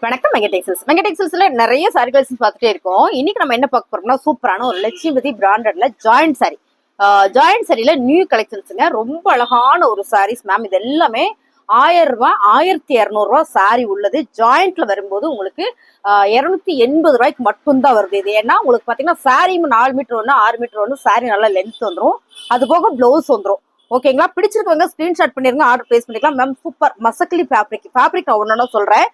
வணக்கம் வெங்கடெக்ஸல்ஸ்ல நிறைய sorry collections பார்த்துட்டே இருக்கோம். இன்னைக்கு நம்ம என்ன பார்க்க போறோம்னா சூப்பரான ஒரு லட்சுமிபதி பிராண்டட்ல ஜாயிண்ட் சாரி. ஜாயிண்ட் சாரியில நியூ கலெக்ஷன்ஸுங்க. ரொம்ப அழகான ஒரு சாரீஸ் மேம். இது எல்லாமே 1000 ரூபாய் 1200 சாரி உள்ளது. ஜாயிண்ட்ல வரும்போது உங்களுக்கு 280 ரூபாய்க்கு மட்டும்தான் வருது. இது ஏன்னா உங்களுக்கு பாத்தீங்கன்னா சாரி 4 மீட்டர் ஒன்று 6 மீட்டர் ஒன்று சாரி நல்லா லென்த் வந்துடும். அது போக பிளவுஸ் வந்துடும். ஓகேங்களா? பிடிச்சிருக்கவங்க ஸ்கிரீன்ஷாட் பண்ணிருங்க, ஆர்டர் பிளேஸ் பண்ணிக்கலாம். மேம் சூப்பர் மசக்லி ஃபேப்ரிக் நான் ஒன்னு சொல்றேன்.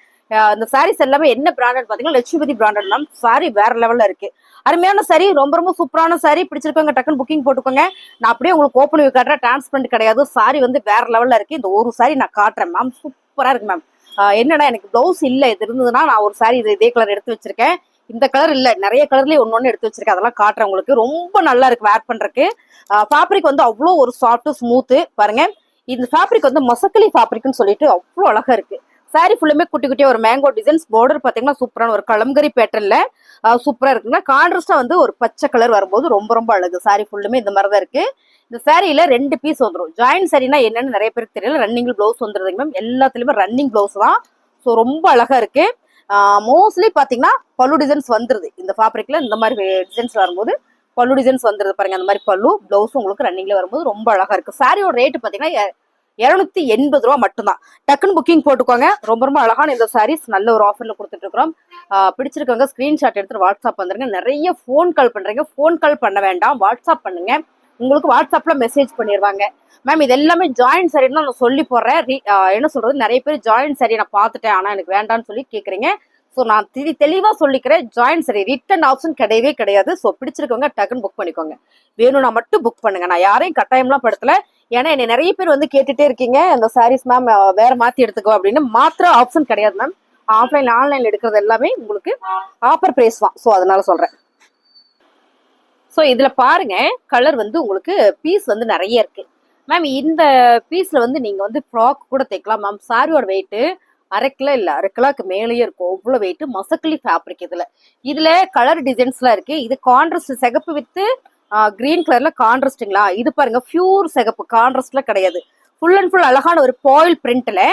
இந்த சாரீஸ் எல்லாமே என்ன பிராண்டட் பாத்தீங்கன்னா லட்சுமிபதி பிராண்டட் மேம். சாரி வேற லெவல்ல இருக்கு. அருமையான சாரி, ரொம்ப ரொம்ப சூப்பரான சாரி. பிடிச்சிருக்கவங்க டக்குன்னு புக்கிங் போட்டுக்கோங்க. நான் அப்படியே உங்களுக்கு ஓப்பன் பண்ணி காட்டுறேன். டிரான்ஸ்பரண்ட் கிடையாது. சாரி வந்து வேற லெவல்ல இருக்கு. இந்த ஒரு சாரி நான் காட்டுறேன் மேம். சூப்பரா இருக்கு மேம். என்னன்னா எனக்கு பிளவுஸ் இல்ல, இது இருந்ததுன்னா நான் ஒரு சாரி இதே கலர் எடுத்து வச்சிருக்கேன். இந்த கலர் இல்ல, நிறைய கலர்லயே ஒன்னு எடுத்து வச்சிருக்கேன். அதெல்லாம் காட்டுறேன் உங்களுக்கு. ரொம்ப நல்லா இருக்கு வேர் பண்றதுக்கு. ஃபேப்ரிக் வந்து அவ்வளோ ஒரு சாஃப்ட் ஸ்மூத் பாருங்க. இந்த ஃபேப்ரிக் வந்து மசக்கலி ஃபேப்ரிக்னு சொல்லிட்டு அவ்வளோ அழகா இருக்கு. சாரி ஃபுல்லுமே குட்டி குட்டியா ஒரு மேங்கோ டிசைன்ஸ். பார்டர் பாத்தீங்கன்னா சூப்பரான ஒரு கலம்கரி பேட்டர்ன்ல சூப்பரா இருக்குங்க. கான்ட்ராஸ்டா வந்து ஒரு பச்சை கலர் வரும்போது ரொம்ப ரொம்ப அழகு. சாரி ஃபுல்லுமே இந்த மாதிரி தான் இருக்கு. இந்த சாரியில 2 பீஸ் வந்துடும். ஜாயிண்ட் சாரினா என்னன்னு நிறைய பேருக்கு தெரியல. ரன்னிங் பிளவுஸ் வந்துருதுங்க மேம். எல்லாத்துலயுமே ரன்னிங் பிளவுஸ் தான். ஸோ ரொம்ப அழகா இருக்கு. மோஸ்ட்லி பாத்தீங்கன்னா பல்லு டிசைன்ஸ் வந்துருது. இந்த ஃபேப்ரிக்ல இந்த மாதிரி டிசைன்ஸ் வரும்போது பல்லு டிசைன்ஸ் வந்துருது பாருங்க. அந்த மாதிரி பல்லு பிளவுஸ் உங்களுக்கு ரன்னிங்ல வரும்போது ரொம்ப அழகா இருக்கு. சாரியோட ரேட்டு பாத்தீங்கன்னா 280 ரூபா மட்டும்தான். டக்குன்னு புக்கிங் போட்டுக்கோங்க. ரொம்ப ரொம்ப அழகான இந்த சாரீஸ் நல்ல ஒரு ஆஃபர்ல கொடுத்துட்டு இருக்கிறோம். பிடிச்சிருக்கவங்க ஸ்கிரீன்ஷாட் எடுத்து வாட்ஸ்அப் வந்துருங்க. நிறைய ஃபோன் கால் பண்றீங்க. ஃபோன் கால் பண்ண வேண்டாம், வாட்ஸ்அப் பண்ணுங்க. உங்களுக்கு வாட்ஸ்அப்ல மெசேஜ் பண்ணிடுவாங்க. மேம் இது எல்லாமே ஜாயிண்ட் சாரி தான் நான் சொல்லி போடுறேன். என்ன சொல்றது, நிறைய பேர் ஜாயிண்ட் சாரி நான் பார்த்துட்டேன் ஆனா எனக்கு வேண்டாம்னு சொல்லி கேக்குறீங்க. ஸோ நான் தெளிவா சொல்லிக்கிறேன். ஜாயிண்ட் சாரி ரிட்டர்ன் ஆப்ஷன் கிடையவே கிடையாது. ஸோ பிடிச்சிருக்கவங்க டக்குன்னு புக் பண்ணிக்கோங்க. வேணும்னா மட்டும் புக் பண்ணுங்க. நான் யாரையும் கட்டாயம்லாம் படுத்தல. ஏன்னா என்ன நிறைய பேர் வந்து கேட்டுட்டே இருக்கீங்க இந்த சாரீஸ் மேம் வேற மாத்தி எடுத்துக்கோ அப்படின்னு. மாத்திர ஆப்ஷன் கிடையாது மேம். ஆஃப்லைன் ஆன்லைன்ல எடுக்கிறது எல்லாமே உங்களுக்கு ஆஃபர் பிரைஸ் தான். ஸோ அதனால சொல்றேன். ஸோ இதுல பாருங்க, கலர் வந்து உங்களுக்கு பீஸ் வந்து நிறைய இருக்கு மேம். இந்த பீஸ்ல வந்து நீங்க வந்து ஃப்ராக் கூட தைக்கலாம் மேம். சாரியோட வெயிட் 1/2 கிலோ இல்ல 1/2 கிலோக்கு மேலேயே இருக்கும். அவ்வளவு வெயிட். மசக்கலி ஃபேப்ரிக். இதுல கலர் டிசைன்ஸ்லாம் இருக்கு. இது கான்ட்ராஸ்ட் சிகப்பு வித்து கிரீன் கலர்ல கான்ட்ராஸ்டுங்களா. இது பாருங்க பியூர் சிகப்பு, கான்ட்ராஸ்ட்ல கிடையாது. ஃபுல் அண்ட் ஃபுல் அழகான ஒரு பாயில் பிரிண்ட்ல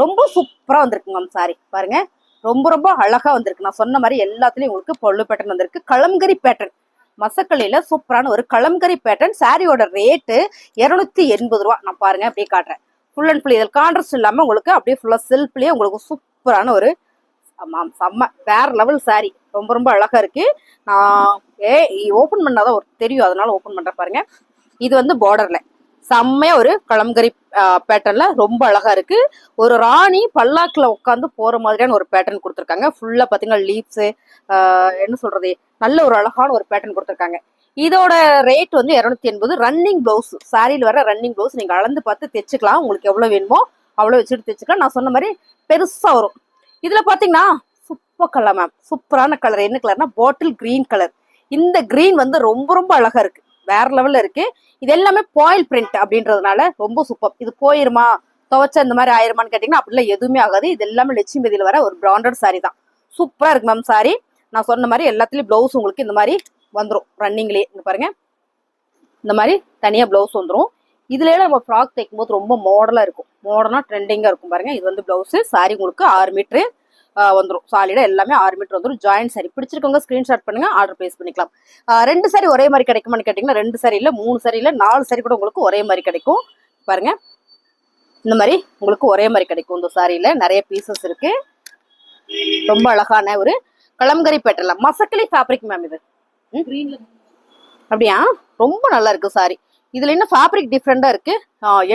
ரொம்ப சூப்பரா வந்திருக்கு மேம். சாரி பாருங்க, ரொம்ப ரொம்ப அழகா வந்திருக்கு. நான் சொன்ன மாதிரி எல்லாத்துலயும் உங்களுக்கு பொல்லு பேட்டர்ன் வந்திருக்கு. கலம்கரி பேட்டர்ன் மசக்கலியில சூப்பரான ஒரு கலம்கரி பேட்டர்ன். சாரியோட ரேட்டு 280 ரூபா. நான் பாருங்க அப்படியே காட்டுறேன். ஃபுல் அண்ட் ஃபுல் இதில் கான்ட்ராஸ்ட் இல்லாம உங்களுக்கு அப்படியே ஃபுல்லா செல்ஃப்லயே உங்களுக்கு சூப்பரான ஒரு செம்ம வேற லெவல் சாரி. ரொம்ப ரொம்ப அழகா இருக்கு. நான் ஓபன் பண்ணாதான் ஒரு தெரியும், அதனால ஓபன் பண்ற பாருங்க. இது வந்து பார்டர்ல செம்மையா ஒரு கலம்கரி பேட்டர்ன்ல ரொம்ப அழகா இருக்கு. ஒரு ராணி பல்லாக்குல உட்காந்து போற மாதிரியான ஒரு பேட்டர்ன் கொடுத்துருக்காங்க. ஃபுல்லா பாத்தீங்கன்னா லீவ்ஸ், என்ன சொல்றது, நல்ல ஒரு அழகான ஒரு பேட்டர்ன் கொடுத்துருக்காங்க. இதோட ரேட் வந்து 280. ரன்னிங் பிளவுஸ், சாரியில் வர ரன்னிங் பிளவுஸ் நீங்க அளந்து பார்த்து தைச்சுக்கலாம். உங்களுக்கு எவ்வளவு வேணுமோ அவ்வளவு வச்சுட்டு தைச்சுக்கலாம். நான் சொன்ன மாதிரி பெருசா வரும். இதுல பாத்தீங்கன்னா சூப்பர் கலர் மேம். சூப்பரான கலர். என்ன கலர்னா பாட்டில் கிரீன் கலர். இந்த கிரீன் வந்து ரொம்ப ரொம்ப அழகா இருக்கு. வேற லெவல்ல இருக்கு. இது எல்லாமே பாயில் பிரிண்ட் அப்படின்றதுனால ரொம்ப சூப்பர். இது போயிருமா, துவைச்சா இந்த மாதிரி ஆயிருமான்னு கேட்டீங்கன்னா அப்படிலாம் எதுவுமே ஆகாது. இது எல்லாமே லட்சுமிபதியில வர ஒரு பிராண்டட் சாரி தான். சூப்பரா இருக்கு மேம் சாரி. நான் சொன்ன மாதிரி எல்லாத்துலயும் பிளவுஸ் உங்களுக்கு இந்த மாதிரி வந்துடும். ரன்னிங்லயே இங்க பாருங்க, இந்த மாதிரி தனியா பிளவுஸ் வந்துடும். இதுல நம்ம ஃப்ராக் தைக்கும் போது ரொம்ப மாடலா இருக்கும். மாடர்னா ட்ரெண்டிங்கா இருக்கும் பாருங்க. இது வந்து பிளவுஸ். சாரி உங்களுக்கு 6 மீட்டர் வந்துடும். சாலிடா எல்லாமே 6 மீட்டர் வந்துடும். ஜாயிண்ட் சாரி. பிடிச்சிருக்கவங்க ஸ்கிரீன்ஷாட் பண்ணுங்க, ஆர்டர் பிளேஸ் பண்ணிக்கலாம். 2 சாரி ஒரே மாதிரி கிடைக்குமான்னு கேட்டீங்கன்னா 2 சாரி இல்ல, 3 சாரி இல்ல, 4 சாரி கூட உங்களுக்கு ஒரே மாதிரி கிடைக்கும். பாருங்க, இந்த மாதிரி உங்களுக்கு ஒரே மாதிரி கிடைக்கும். இந்த சாரியில நிறைய பீசஸ் இருக்கு. ரொம்ப அழகான ஒரு கலம்கரி பேட்டர்ல மசக்கலி ஃபேப்ரிக் மேம். இது அப்படியா, ரொம்ப நல்லா இருக்கு சாரி. இதுல என்ன ஃபேப்ரிக் டிஃப்ரெண்டா இருக்கு.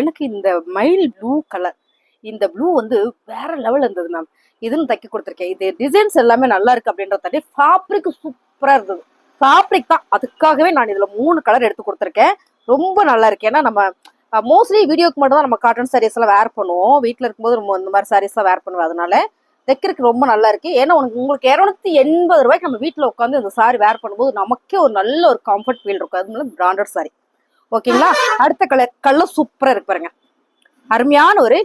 எனக்கு இந்த மைல் ப்ளூ கலர், இந்த ப்ளூ வந்து வேற லெவல் இருந்தது மேம். இதுன்னு தைக்க கொடுத்துருக்கேன். இது டிசைன்ஸ் எல்லாமே நல்லா இருக்கு அப்படின்றதாண்டி ஃபேப்ரிக் சூப்பரா இருந்தது. ஃபேப்ரிக் தான், அதுக்காகவே நான் இதுல 3 கலர் எடுத்து கொடுத்துருக்கேன். ரொம்ப நல்லா இருக்கு. ஏன்னா நம்ம மோஸ்ட்லி வீடியோக்கு மட்டும் தான் நம்ம காட்டன் சாரீஸ் எல்லாம் வேர் பண்ணுவோம். வீட்டுல இருக்கும்போது நம்ம இந்த மாதிரி சாரீஸ் எல்லாம் வேர் பண்ணுவோம். அதனால தைக்கிறதுக்கு ரொம்ப நல்லா இருக்கு. ஏன்னா உங்களுக்கு 280 ரூபாய்க்கு நம்ம வீட்டுல உட்காந்து இந்த சாரி வேர் பண்ணும்போது நமக்கே ஒரு நல்ல ஒரு கம்ஃபர்ட் ஃபீல் இருக்கும். அது பிராண்டட் சாரி. ஓகேங்களா? அடுத்த கலர் சூப்பரா இருக்கு பாருங்க. அருமையான ஒரு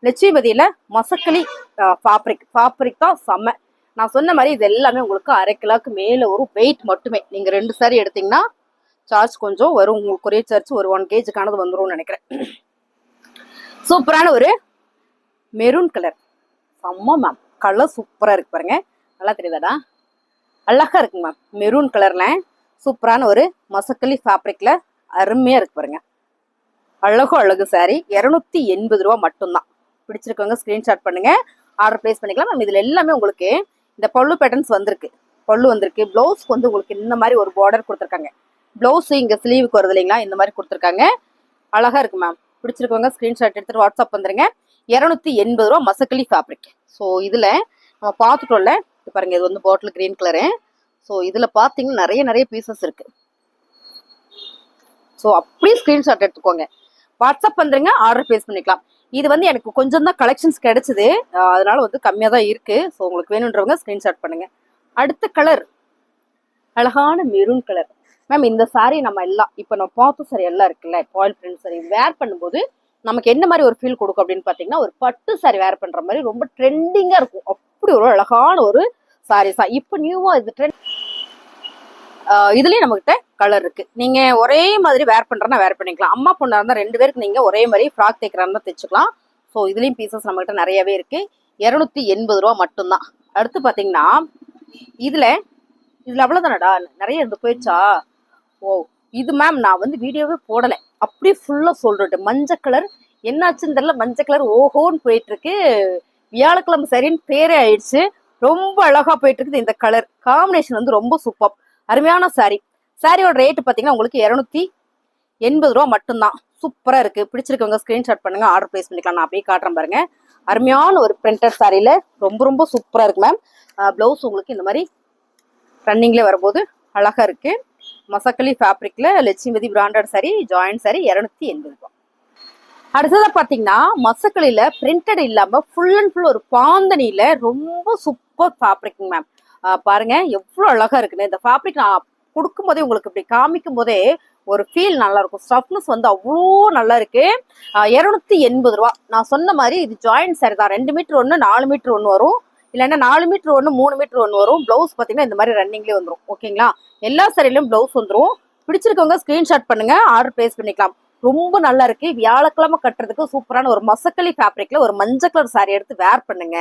லட்சுமிபதியில மசக்கலி ஃபேப்ரிக் தான் செம்ம. நான் சொன்ன மாதிரி இது எல்லாமே உங்களுக்கு 1/2 கிலோக்கு மேல ஒரு வெயிட் மட்டுமே. நீங்க 2 சாரி எடுத்தீங்கன்னா சார்ஜ் கொஞ்சம் வரும். உங்களுக்கு கொரியர் சார்ஜ் ஒரு 1 kg வந்துரும்னு நினைக்கிறேன். சூப்பரான ஒரு மெரூன் கலர் செம்ம மேம். கலர் சூப்பரா இருக்கு பாருங்க. நல்லா தெரியுதாடா? அழகா இருக்குங்க மேம். மெரூன் கலர்ல சூப்பரான ஒரு மசக்கலி ஃபேப்ரிக்ல அருமையா இருக்கு பாருங்க. அழகு சாரி. 280 ரூபா மட்டும்தான். பிடிச்சிருக்கவங்க ஸ்கிரீன்ஷாட் பண்ணுங்க, ஆர்டர் பிளேஸ் பண்ணிக்கலாம் மேம். இதுல எல்லாமே உங்களுக்கு இந்த பல்லு பேட்டர்ன்ஸ் வந்திருக்கு. பல்லு வந்திருக்கு. பிளவுஸ்க்கு வந்து உங்களுக்கு இந்த மாதிரி ஒரு பார்டர் கொடுத்துருக்காங்க. பிளவுஸ் இங்க ஸ்லீவுக்கு வருது இல்லைங்களா, இந்த மாதிரி கொடுத்துருக்காங்க. அழகா இருக்கு மேம். பிடிச்சிருக்கவங்க ஸ்கிரீன்ஷாட் எடுத்துட்டு வாட்ஸ்அப் வந்துருங்க. 280 ரூபா மசக்கலி ஃபேப்ரிக். ஸோ இதுல நம்ம பார்த்துட்டோம்ல, பாருங்க இது வந்து பாட்டில் கிரீன் கலரு. ஸோ இதுல பாத்தீங்கன்னா நிறைய பீசஸ் இருக்கு. ஸோ அப்படியே ஸ்கிரீன்ஷாட் எடுத்துக்கோங்க, வாட்ஸ்அப் வந்துருங்க, ஆர்டர் பிளேஸ் பண்ணிக்கலாம். இது வந்து எனக்கு கொஞ்சம் தான் கலெக்ஷன்ஸ் கிடைச்சது, அதனால வந்து கம்மியாக தான் இருக்கு. ஸோ உங்களுக்கு வேணுன்றவங்க ஸ்கிரீன்ஷாட் பண்ணுங்க. அடுத்த கலர் அழகான மெரூன் கலர் மேம். இந்த சாரி நம்ம எல்லாம் இப்போ நம்ம பார்த்த சாரி எல்லாம் இருக்குல்ல, பாயில் பிரிண்ட் சாரி வேர் பண்ணும்போது நமக்கு என்ன மாதிரி ஒரு ஃபீல் கொடுக்கும் அப்படின்னு பார்த்தீங்கன்னா, ஒரு பட்டு சாரி வேர் பண்ற மாதிரி ரொம்ப ட்ரெண்டிங்கா இருக்கும். அப்படி ஒரு அழகான ஒரு சாரீஸா இப்போ நியூவா இது ட்ரெண்ட். இதுலயும் நம்மகிட்ட கலர் இருக்கு. நீங்க ஒரே மாதிரி வேர் பண்றனா வேர் பண்ணிக்கலாம். அம்மா பொண்ணா இருந்தா 2 பேருக்கு நீங்க ஒரே மாதிரி ஃப்ராக் தைக்கிறாருன்னா தைச்சுக்கலாம். ஸோ இதுலயும் பீசஸ் நம்மகிட்ட நிறையவே இருக்கு. 280 ரூபா மட்டும்தான். அடுத்து பாத்தீங்கன்னா இதுல அவ்வளவுதானடா, நிறைய இருந்து போயிடுச்சா? ஓ இது மேம் நான் வந்து வீடியோவே போடல, அப்படியே ஃபுல்லா சொல்றேன். மஞ்சள் கலர் என்னாச்சுன்னு தெரியல, மஞ்சள் கலர் ஓஹோன்னு போயிட்டு இருக்கு. வியாழக்கிழமை சரின்னு பேரே ஆயிடுச்சு. ரொம்ப அழகா போயிட்டு இருக்குது. இந்த கலர் காம்பினேஷன் வந்து ரொம்ப சூப்பர். அருமையான சாரி. சாரியோட ரேட் பாத்தீங்கன்னா உங்களுக்கு 280 ரூபா மட்டும்தான். சூப்பரா இருக்கு. பிடிச்சிருக்கவங்க ஸ்கிரீன்ஷாட் பண்ணுங்க, ஆர்டர் பிளேஸ் பண்ணிக்கலாம். நான் அப்படியே காட்டுறேன் பாருங்க. அருமையான ஒரு பிரிண்டட் சாரியில ரொம்ப சூப்பரா இருக்கு மேம். பிளவுஸ் உங்களுக்கு இந்த மாதிரி ரன்னிங்ல வரும்போது அழகா இருக்கு. மசக்கலி ஃபேப்ரிக்ல லட்சுமதி பிராண்டட் சாரி, ஜாயிண்ட் சாரி 280 ரூபா. அடுத்ததா பாத்தீங்கன்னா மசக்கலில பிரிண்டட் இல்லாம ஃபுல் அண்ட் ஃபுல் ஒரு பாந்தனியில ரொம்ப சூப்பர் ஃபேப்ரிக் மேம். பாருங்க எவ்வளவு அழகா இருக்குன்னு. இந்த ஃபேப்ரிக் நான் கொடுக்கும் போதே உங்களுக்கு இப்படி காமிக்கும் போதே ஒரு ஃபீல் நல்லா இருக்கும். ஸ்டஃப்னஸ் வந்து அவ்வளோ நல்லா இருக்கு. 280 ரூபா. நான் சொன்ன மாதிரி இது ஜாயிண்ட் சாரி தான். 2 மீட்டர் ஒன்று, 4 மீட்டர் ஒன்று வரும், இல்லைன்னா 4 மீட்டர் ஒன்று, 3 மீட்டர் ஒன்று வரும். பிளவுஸ் பாத்தீங்கன்னா இந்த மாதிரி ரன்னிங்லேயே வந்துடும். ஓகேங்களா? எல்லா சாரிலையும் பிளவுஸ் வந்துடும். பிடிச்சிருக்கவங்க ஸ்கிரீன்ஷாட் பண்ணுங்க, ஆர்டர் பிளேஸ் பண்ணிக்கலாம். ரொம்ப நல்லா இருக்கு. வியாழக்கிழமை கட்டுறதுக்கு சூப்பரான ஒரு மசக்கலி ஃபேப்ரிக்ல ஒரு மஞ்சள் கலர் சாரி எடுத்து வேர் பண்ணுங்க,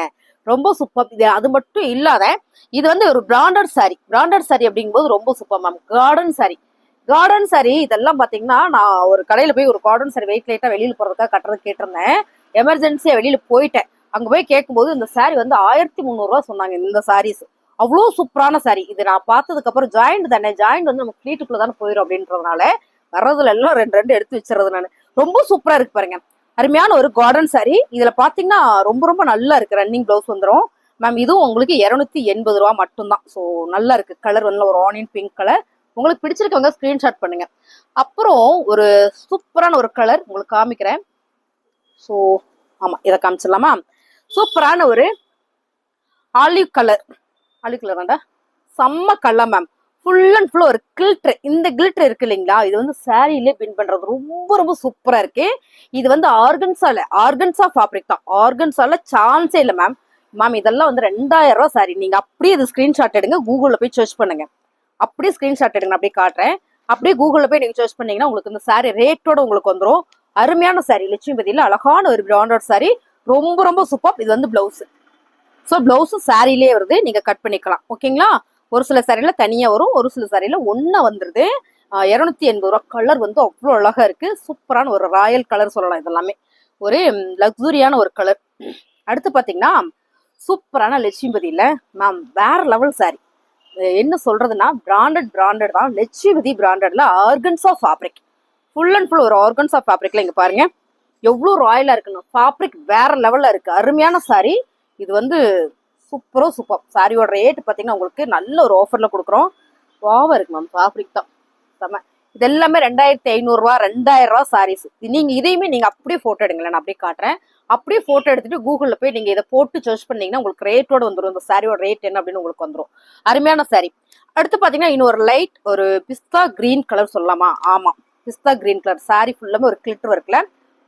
ரொம்ப சூப்பர். இது அது மட்டும் இல்லாத இது வந்து ஒரு பிராண்டட் சாரி. பிராண்டட் சாரி அப்படிங்கும்போது ரொம்ப சூப்பர் மேம். கார்டன் சாரி இதெல்லாம் பாத்தீங்கன்னா நான் ஒரு கடையில போய் ஒரு கார்டன் சாரி வெயிட் லைட்டா வெளியில போறதுக்காக கட்டுறது கேட்டிருந்தேன். எமர்ஜென்சியா வெளியில போயிட்டேன். அங்க போய் கேட்கும்போது இந்த சாரி வந்து 1300 ரூபா சொன்னாங்க. இந்த சாரீஸ் அவ்வளோ சூப்பரான சாரி. இது நான் பார்த்ததுக்கு அப்புறம் ஜாயிண்ட் தானே, ஜாயிண்ட் வந்து நமக்கு ஃபிளீட்டுக்குள்ள தானே போயிடும் அப்படின்றதுனால வர்றதுல எல்லாம் 2 எடுத்து வச்சிருது நான். ரொம்ப சூப்பரா இருக்கு பாருங்க. அருமையான ஒரு கார்டன் சாரி. இதுல பாத்தீங்கன்னா ரொம்ப நல்லா இருக்கு. ரன்னிங் பிளவுஸ் வந்துடும் மேம். இதுவும் உங்களுக்கு 280 ரூபா மட்டும்தான். ஸோ நல்லா இருக்கு. கலர் வந்து ஒரு ஆனியன் பிங்க் கலர். உங்களுக்கு பிடிச்சிருக்கவங்க ஸ்கிரீன்ஷாட் பண்ணுங்க. அப்புறம் ஒரு சூப்பரான ஒரு கலர் உங்களுக்கு காமிக்கிறேன். ஸோ ஆமா இதை காமிச்சிடலாமா? சூப்பரான ஒரு ஆலிவ் கலர் தான்டா, செம்ம colour ma'am. Full and full ஒரு கில்ட்ரு. இந்த கில்ட்ரு இருக்கு இல்லைங்களா, இது வந்து சாரியிலே பின் பண்றது ரொம்ப சூப்பரா இருக்கு. இது வந்து ஆர்கன்சா ஃபேப்ரிக் தான். ஆர்கன்சால சான்ஸே இல்லை மேம். மேம் இதெல்லாம் வந்து 2000 ரூபா சாரி. நீங்க அப்படியே இது ஸ்கிரீன்ஷாட் எடுங்க, கூகுள்ல போய் சர்ச் பண்ணுங்க. அப்படியே ஸ்கிரீன்ஷாட் எடுங்க, அப்படியே காட்டுறேன். அப்படியே கூகுள்ல போய் நீங்க சர்ச் பண்ணீங்கன்னா உங்களுக்கு இந்த சாரி ரேட்டோட உங்களுக்கு வந்துடும். அருமையான சாரி. லட்சுமிபதியில அழகான ஒரு பிராண்டட் சாரி. ரொம்ப சூப்பர். இது வந்து பிளவுஸ். ஸோ பிளவுஸ் சாரிலே வருது, நீங்க கட் பண்ணிக்கலாம். ஓகேங்களா? ஒரு சில சாரியில தனியா வரும், ஒரு சில சாரியில ஒன்னா வந்துருது. 280 ரூபா. கலர் வந்து அவ்வளோ அழகா இருக்கு. சூப்பரான ஒரு ராயல் கலர் சொல்லலாம். இதெல்லாமே ஒரு லக்ஸுரியான ஒரு கலர். அடுத்து பாத்தீங்கன்னா சூப்பரான லட்சுமிபதியில மேம் வேற லெவல் சாரி. என்ன சொல்றதுன்னா பிராண்டட் தான். லட்சுமிபதி பிராண்டட்ல organza fabric. Full and full ஒரு ஆர்கன்சா ஃபேப்ரிக்ல இங்க பாருங்க எவ்வளவு ராயலா இருக்குன்னு. ஃபேப்ரிக் வேற லெவல்ல இருக்கு. அருமையான சாரி. இது வந்து சூப்பர். சாரியோட ரேட் பாத்தீங்கன்னா உங்களுக்கு நல்ல ஒரு ஆஃபர்ல கொடுக்குறோம். வாவா இருக்கு மேம். ஃபேப்ரிக் தான் செம்ம. இது எல்லாமே 2500 ரூபா, 2000 ரூபா சாரீஸ். நீங்க இதையுமே நீங்க அப்படியே போட்டோ எடுங்களேன், நான் அப்படியே காட்டுறேன். அப்படியே போட்டோ எடுத்துட்டு கூகுள்ல போய் நீங்க இதை போட்டு சர்ச் பண்ணீங்கன்னா உங்களுக்கு ரேட்டோட வந்துடும். இந்த சாரியோட ரேட் என்ன அப்படின்னு உங்களுக்கு வந்துடும். அருமையான சாரி. அடுத்து பாத்தீங்கன்னா இன்னொரு லைட் ஒரு பிஸ்தா கிரீன் கலர் சொல்லலாமா? ஆமா, பிஸ்தா கிரீன் கலர் சாரி ஃபுல்லாமே ஒரு கிளிட்டர் ஒர்க்ல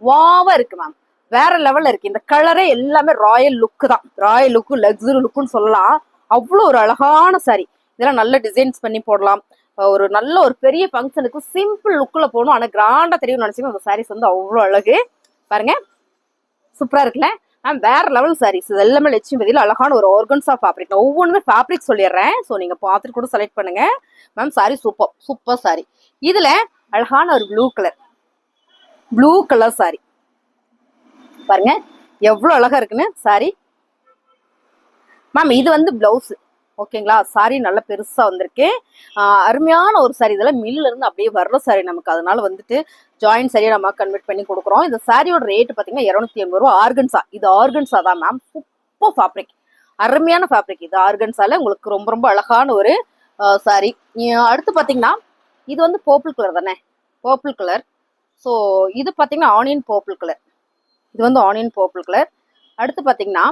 வாவா இருக்கு மேம். வேற லெவல்ல இருக்கு. இந்த கலரே எல்லாமே ராயல் லுக்கு தான். ராயல் லுக்கு, லக்ஸுரி லுக்குன்னு சொல்லலாம். அவ்வளோ ஒரு அழகான சாரி. இதெல்லாம் நல்ல டிசைன்ஸ் பண்ணி போடலாம். ஒரு நல்ல ஒரு பெரிய ஃபங்க்ஷனுக்கு சிம்பிள் லுக்ல போகணும், ஆனா கிராண்டா தெரியும் நினைச்சீங்க. அந்த சாரீஸ் வந்து அவ்வளோ அழகு பாருங்க. சூப்பரா இருக்குல்ல? வேற லெவல் சாரீஸ் இது எல்லாமே லட்சுமிபதியில் அழகான ஒரு ஆர்கன்ஸா ஃபேப்ரிக். நான் ஒவ்வொன்றுமே ஃபேப்ரிக் சொல்லிடுறேன். ஸோ நீங்க பார்த்துட்டு கூட செலக்ட் பண்ணுங்க. Ma'am sorry super super sorry. இதுல அழகான ஒரு ப்ளூ கலர் சாரி பாருங்க எவ்வளவு அழகா இருக்குன்னு சாரி. மேம் இது வந்து பிளவுஸ் ஓகேங்களா. சாரி நல்லா பெருசா வந்திருக்கு. அருமையான ஒரு சாரி. இதெல்லாம் மில்ல இருந்து அப்படியே வர்ற சாரி நமக்கு. அதனால வந்துட்டு ஜாயின்ட் சரியா நம்ம கன்வெர்ட் பண்ணி கொடுக்குறோம். இந்த சாரியோட ரேட் பாத்தீங்கன்னா 280 ரூபா. ஆர்கன்ஸா இது ஆர்கன்ஸா தான் மேம். சூப்பர் ஃபேப்ரிக், அருமையான ஃபேப்ரிக் இது. ஆர்கன்ஸால உங்களுக்கு ரொம்ப ரொம்ப அழகான ஒரு சாரி. அடுத்து பாத்தீங்கன்னா இது வந்து பர்பிள் கலர் தானே, பர்பிள் கலர். ஸோ இது பாத்தீங்கன்னா ஆனியன் பர்பிள் கலர். இது வந்து ஆனியன் பர்பிள் கலர். அடுத்து பாத்தீங்கன்னா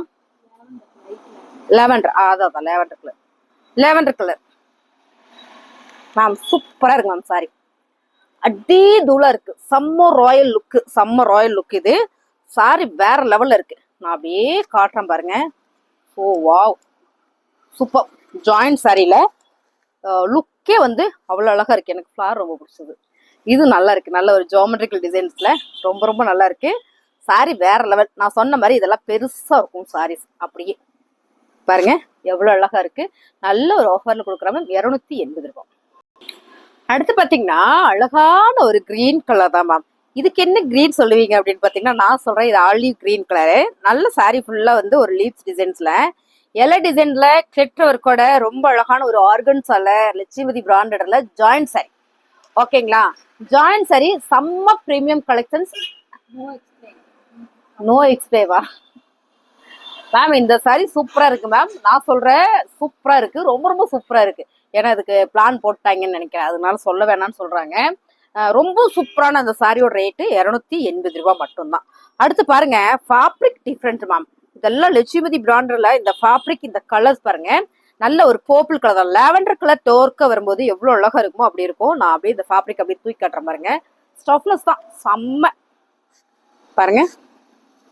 லேவண்டர், அதான் லேவண்டர் கலர் மேம். சூப்பரா இருக்கு மேம் சாரி. அடி தூளா இருக்கு. செம்ம ராயல் லுக் இது. சாரி வேற லெவல்ல இருக்கு. நான் அப்படியே காட்டுறேன் பாருங்க. ஓ வாவ் சூப்பர். ஜாயிண்ட் சாரியில லுக்கே வந்து அவ்வளவு அழகா இருக்கு. எனக்கு ஃபிளார் ரொம்ப பிடிச்சது. இது நல்லா இருக்கு. நல்ல ஒரு ஜியோமெட்ரிக்கல் டிசைன்ஸ்ல ரொம்ப ரொம்ப நல்லா இருக்கு. சாரி வேற லெவல். நான் சொன்ன மாதிரி இதெல்லாம் பெருசா இருக்கும் சாரீஸ். அப்படியே பாருங்க எவ்வளவு அழகா இருக்கு. நல்ல ஒரு ஆஃபர்ல கொடுக்குறாங்க. 280 ரூபாய். அடுத்து பாத்தீங்கன்னா அழகான ஒரு கிரீன் கலர் தான் மேம். இதுக்கு என்ன கிரீன் சொல்லுவீங்க அப்படின்னு பாத்தீங்கன்னா நான் சொல்றேன் இது ஆலிவ் கிரீன் கலரு. நல்ல சாரி ஃபுல்லா வந்து ஒரு லீவ்ஸ் டிசைன்ஸ்ல எல்லா டிசைன்ல கிளிட்டர் ஒர்க்கோட ரொம்ப அழகான ஒரு ஆர்கன்ஸால லட்சுமிபதி பிராண்டட்ல ஜாயிண்ட் சாரி ஓகேங்களா. ஜாயிண்ட் சாரி செம்ம பிரீமியம் கலெக்ஷன்ஸ். நோ எக்ஸ்பிளேவா மேம். இந்த சாரி சூப்பரா இருக்கு மேம். நான் சொல்றேன் சூப்பரா இருக்கு. ரொம்ப ரொம்ப சூப்பரா இருக்கு. ஏன்னா அதுக்கு பிளான் போட்டாங்கன்னு நினைக்கிறேன். அதனால சொல்ல வேணாம்னு சொல்றாங்க. ரொம்ப சூப்பரான அந்த சாரியோட ரேட்டு 280 ரூபாய் மட்டும்தான். அடுத்து பாருங்க ஃபேப்ரிக் டிஃப்ரெண்ட் மேம். இதெல்லாம் லட்சுமிபதி பிராண்டர்ல இந்த ஃபேப்ரிக் இந்த கலர்ஸ் பாருங்க. நல்ல ஒரு பர்பிள் கலர் தான். லாவெண்டர் கலர் டோர்க்க வரும்போது எவ்வளவு அழகா இருக்குமோ அப்படி இருக்கும். நான் அப்படியே இந்த ஃபேப்ரிக் அப்படியே தூக்கி காட்டுறேன் பாருங்க. ஸ்டஃப்னஸ் தான் செம்ம பாருங்க.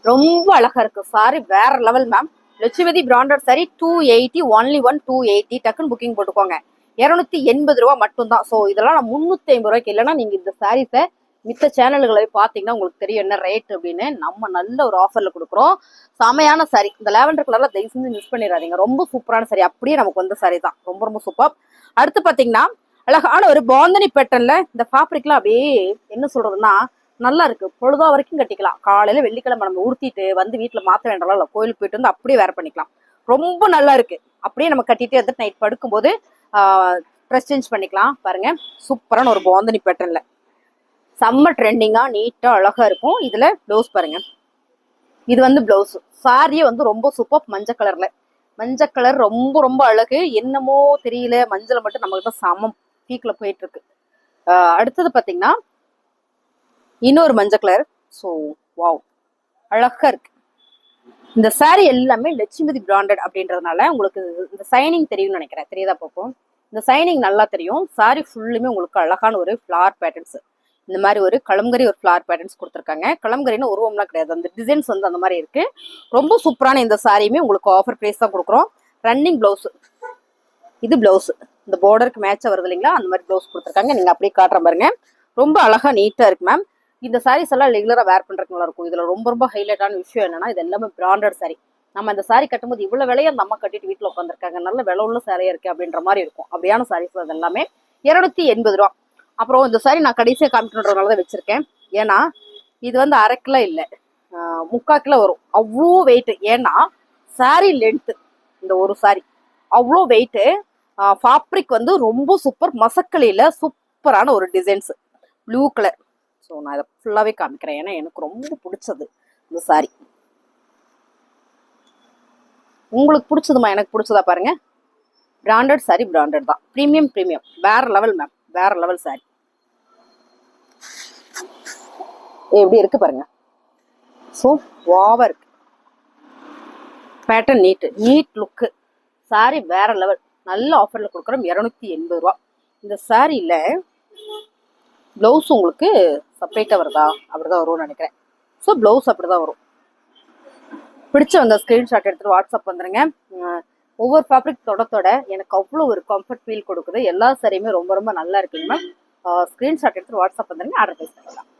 ரொம்ப அழகா இருக்கு சாரி வேற level ma'am. Lakshmipathi branded sorry 280 only 280. டக்குன்னு புக்கிங் போட்டுக்கோங்க. 280 ரூபாய் மட்டும்தான். ஸோ இதெல்லாம் நான் 350 ரூபாய்க்கு. இல்லைன்னா நீங்க இந்த சாரீஸை மித்த சேனல்களை பாத்தீங்கன்னா உங்களுக்கு தெரியும் என்ன ரேட் அப்படின்னு. நம்ம நல்ல ஒரு ஆஃபர்ல கொடுக்குறோம். செமையான சாரி. இந்த லாவெண்டர் கலர்ல தயவு செஞ்சு மிஸ் பண்ணிடாதீங்க. ரொம்ப சூப்பரான சாரி. அப்படியே நமக்கு வந்த சாரி தான். ரொம்ப ரொம்ப சூப்பர். அடுத்து பாத்தீங்கன்னா அழகான ஒரு பாந்தனி பேட்டர்ன்ல இந்த ஃபேப்ரிக்லாம் அப்படியே என்ன சொல்றதுன்னா நல்லா இருக்கு. பொழுதா வரைக்கும் கட்டிக்கலாம். காலையில வெள்ளிக்கிழமை நம்ம உடுத்திட்டு வந்து வீட்டுல மாத்த வேண்டாம். இல்ல கோயிலுக்கு போயிட்டு வந்து அப்படியே வேற பண்ணிக்கலாம். ரொம்ப நல்லா இருக்கு. அப்படியே நம்ம கட்டிட்டு வந்து நைட் படுக்கும்போது ட்ரெஸ் சேஞ்ச் பண்ணிக்கலாம். பாருங்க சூப்பரான ஒரு பாந்தனி பேட்டர்ன்ல செம்ம ட்ரெண்டிங்கா நீட்டா அழகா இருக்கும். இதுல பிளவுஸ் பாருங்க. இது வந்து பிளவுஸ். சாரியே வந்து ரொம்ப சூப்பர். மஞ்சள் கலர் ரொம்ப ரொம்ப அழகு. என்னமோ தெரியல மஞ்சள் மட்டும் நம்ம கிட்ட சமம் பீக்ல போயிட்டு இருக்கு. அடுத்தது பாத்தீங்கன்னா இன்னொரு மஞ்சள் கலர். ஸோ வாவ் அழகா இருக்கு. இந்த சாரி எல்லாமே லட்சுமிபதி பிராண்டட் அப்படின்றதுனால உங்களுக்கு இந்த சைனிங் தெரியும்னு நினைக்கிறேன். தெரியுதா பார்ப்போம். இந்த சைனிங் நல்லா தெரியும். சாரி ஃபுல்லுமே உங்களுக்கு அழகான ஒரு ஃபிளார் பேட்டர்ன்ஸ். இந்த மாதிரி ஒரு கலம்கரி ஒரு ஃபிளார் பேட்டர்ன்ஸ் கொடுத்துருக்காங்க. கலம்கரின்னு உருவம்லாம் கிடையாது. அந்த டிசைன்ஸ் வந்து அந்த மாதிரி இருக்கு. ரொம்ப சூப்பரான இந்த சாரியுமே உங்களுக்கு ஆஃபர் பிரைஸ் தான் கொடுக்குறோம். Running blouse. இது பிளவுஸ் இந்த பார்டருக்கு மேட்சா வருது இல்லைங்களா, அந்த மாதிரி பிளவுஸ் கொடுத்துருக்காங்க. நீங்க அப்படியே காட்டுற பாருங்க. ரொம்ப அழகா நீட்டா இருக்கு மேம். இந்த சாரீஸ் எல்லாம் ரெகுலரா வேர் பண்றதுக்கு நல்லா இருக்கும். இதுல ரொம்ப ரொம்ப ஹைலைட்டான விஷயம் என்னன்னா இது எல்லாமே பிராண்டட் சாரி. நம்ம இந்த சாரி கட்டும்போது இவ்வளவு விலையை அந்த அம்மா கட்டிட்டு வீட்டுல உட்காந்துருக்காங்க, நல்ல விலை உள்ள சாரியா இருக்கு அப்படின்ற மாதிரி இருக்கும். அப்படியான சாரீஸ் அது எல்லாமே 280 ரூபா. அப்புறம் இந்த சாரி நான் கடைசியா காமிக்கணுன்றதுனாலதான் வச்சிருக்கேன். ஏன்னா இது வந்து 1/2 கிலோ இல்ல 3/4 கிலோ வரும். அவ்வளோ வெயிட். ஏன்னா சாரி லென்த் இந்த ஒரு சாரி அவ்வளோ வெயிட். ஃபேப்ரிக் வந்து ரொம்ப சூப்பர். மசக்கலியில சூப்பரான ஒரு டிசைன்ஸ் ப்ளூ கலர். ஸோ நான் இதை ஃபுல்லாவே காமிக்கிறேன். ஏன்னா எனக்கு ரொம்ப பிடிச்சது இந்த சாரி. உங்களுக்கு பிடிச்சதுமா? எனக்கு பிடிச்சதா பாருங்க. பிராண்டட் சாரி பிராண்டட் தான். ப்ரீமியம் வேற லெவல் மேம். வேற லெவல் சாரி எப்படி இருக்கு பாருங்க. ஸோ வாவா இருக்கு. பேட்டர்ன் நீட் லுக்கு. சாரி வேற லெவல். நல்ல ஆஃபர்ல கொடுக்குறோம். 280 ரூபா. இந்த சாரியில பிளவுஸ் உங்களுக்கு செப்பரேட்டா வருதா? அப்படிதான் வரும்னு நினைக்கிறேன். ஸோ பிளவுஸ் அப்படிதான் வரும். பிடிச்சவங்க ஸ்கிரீன்ஷாட் எடுத்துட்டு வாட்ஸ்அப் வந்துருங்க. ஒவ்வொரு ஃபேப்ரிக் தொடத்தோட எனக்கு அவ்வளோ ஒரு கம்ஃபர்ட் ஃபீல் கொடுக்குது. எல்லா சாரியுமே ரொம்ப ரொம்ப நல்லா இருக்குங்க மேம். ஸ்கிரீன்ஷாட் எடுத்துட்டு வாட்ஸ்அப் வந்துருங்க. ஆர்டர் பிளேஸ் பண்ணிக்கலாம்.